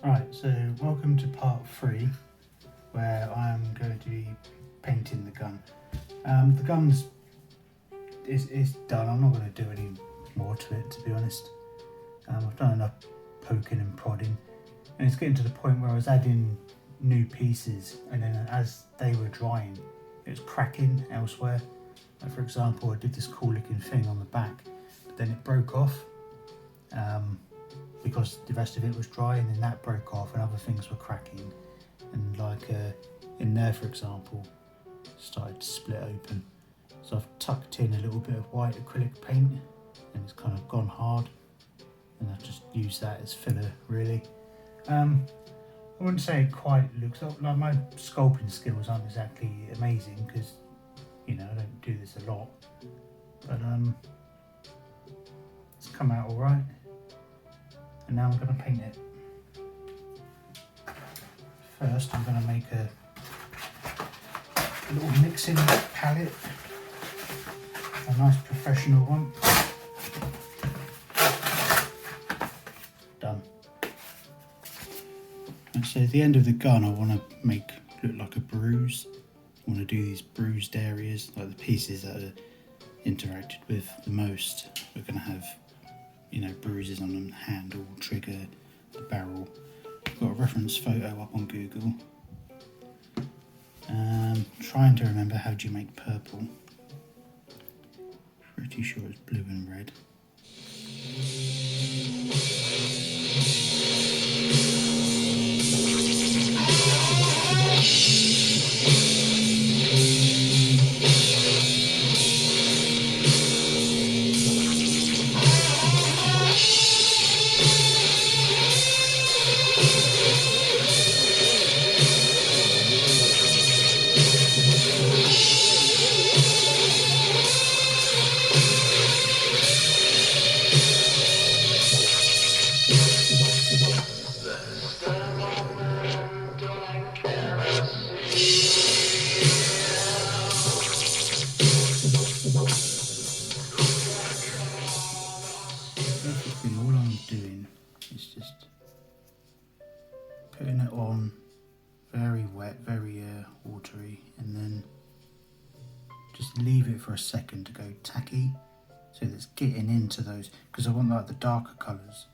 Right, so welcome to part 3, where I'm going to be painting the gun. The gun's is done. I'm not going to do any more to it, to be honest. I've done enough poking and prodding, and it's getting to the point where I was adding new pieces, and then as they were drying, it was cracking elsewhere. Like for example, I did this cool looking thing on the back, but then it broke off. Because the rest of it was dry, and then that broke off and other things were cracking, and in there for example started to split open. So I've tucked in a little bit of white acrylic paint and it's kind of gone hard, and I've just used that as filler really. I wouldn't say it quite looks like my sculpting skills aren't exactly amazing because I don't do this a lot, but it's come out alright. And now I'm going to paint it. First I'm going to make a little mixing palette, a nice professional one. Done. And so at the end of the gun I want to make look like a bruise. I want to do these bruised areas, like the pieces that are interacted with the most. We're going to have bruises on the handle, trigger, the barrel. I've got a reference photo up on Google. Trying to remember how do you make purple. Pretty sure it's blue and red. Basically all I'm doing is just putting it on very wet, very watery, and then just leave it for a second to go tacky, so that it's getting into those, because I want like the darker colours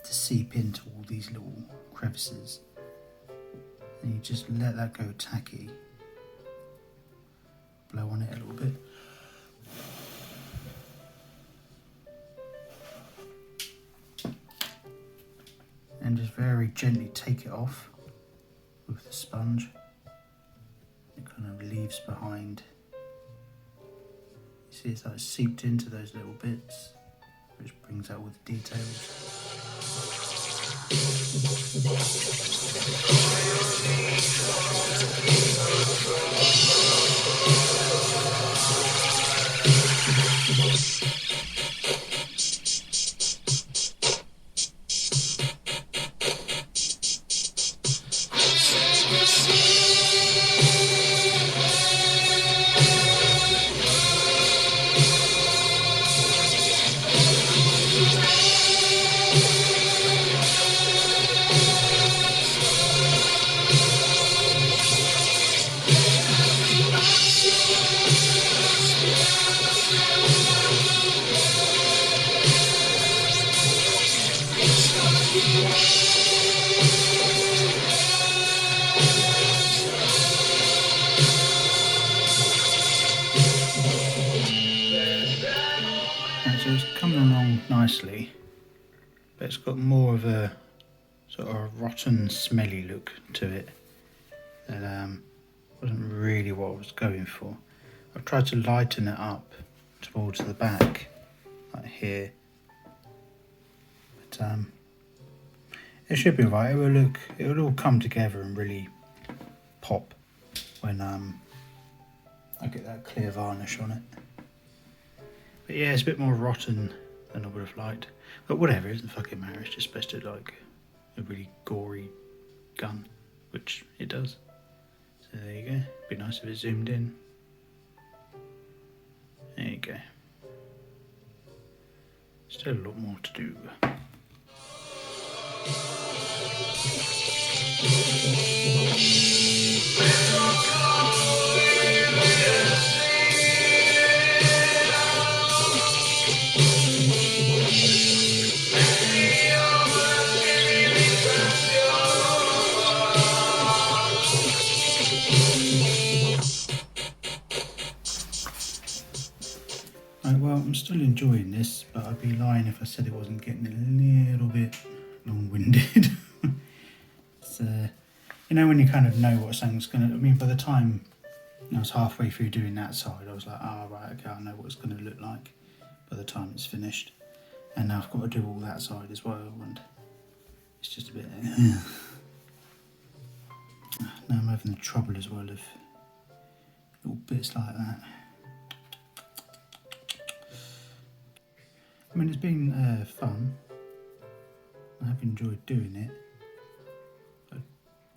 to seep into all these little crevices, and you just let that go tacky, blow on it a little bit. And just very gently take it off with the sponge. It kind of leaves behind. You see it's like seeped into those little bits, which brings out all the details. Right, so it's coming along nicely, but it's got more of a sort of rotten, smelly look to it that wasn't really what I was going for. I've tried to lighten it up towards the back, like here, but it should be right. It will all come together and really pop when I get that clear varnish on it. But yeah, it's a bit more rotten than I would have liked. But whatever, it doesn't fucking matter. It's just supposed to look like a really gory gun, which it does. So there you go. Be nice if it zoomed in. There you go. Still a lot more to do. still enjoying this, but I'd be lying if I said it wasn't getting a little bit long-winded. It's, you know when you kind of know what something's going to... I mean, by the time I was halfway through doing that side, I was like, oh, right, okay, I know what it's going to look like by the time it's finished. And now I've got to do all that side as well, and it's just a bit... Now I'm having the trouble as well of little bits like that. I mean, it's been fun. I have enjoyed doing it. I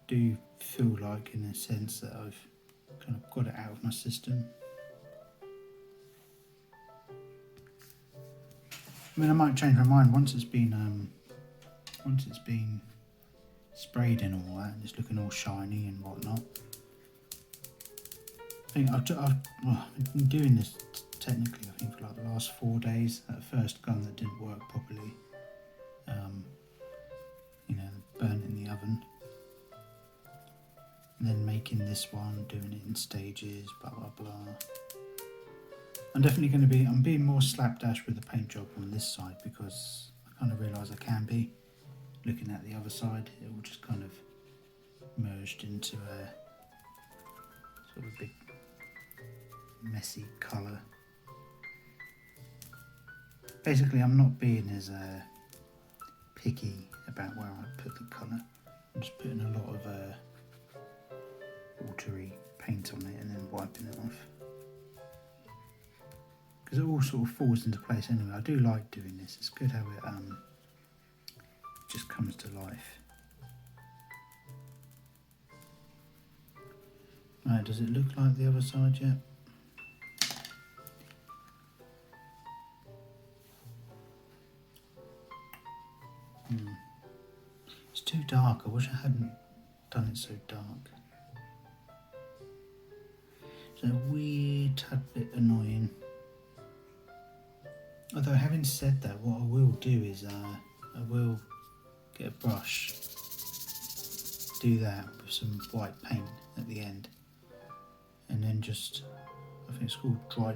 do feel like, in a sense, that I've kind of got it out of my system. I mean, I might change my mind once it's been sprayed and all that, and it's looking all shiny and whatnot. I think I've been doing this technically, I think, for like the last 4 days. That first gun that didn't work properly, you know, burnt in the oven. And then making this one, doing it in stages, blah blah blah. I'm definitely going to be, I'm being more slapdash with the paint job on this side because I kind of realise I can be. Looking at the other side, it all just kind of merged into a sort of big messy colour. Basically, I'm not being as picky about where I put the colour. I'm just putting a lot of watery paint on it and then wiping it off. Because it all sort of falls into place anyway. I do like doing this. It's good how it just comes to life. Right, does it look like the other side yet? It's too dark. I wish I hadn't done it so dark. It's a wee tad bit annoying. Although, having said that, what I will do is I will get a brush, do that with some white paint at the end, and then just, I think it's called dry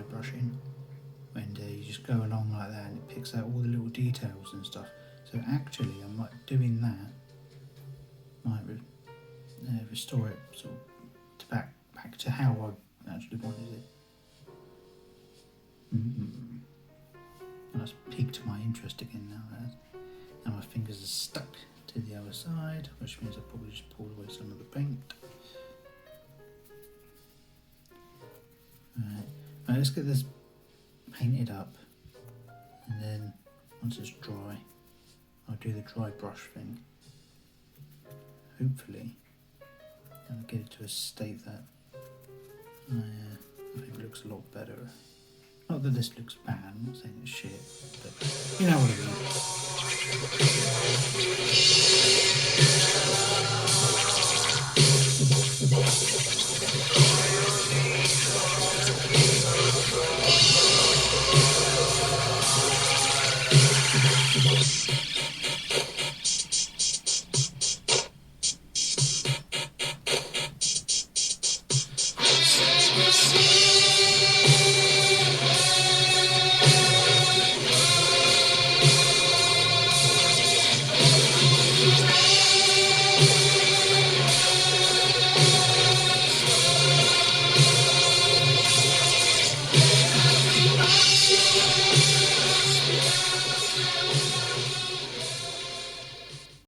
brushing, when you just go along like that and it picks out all the little details and stuff. So actually, I might, doing that might restore it sort of to back to how I actually wanted it. And that's piqued my interest again now. And my fingers are stuck to the other side, which means I'll probably just pull away some of the paint. Right, let's get this painted up, and then once it's dry, I'll do the dry brush thing. Hopefully, I'll get it to a state that I think it looks a lot better. Not that this looks bad, I'm not saying it's shit, but you know what I mean.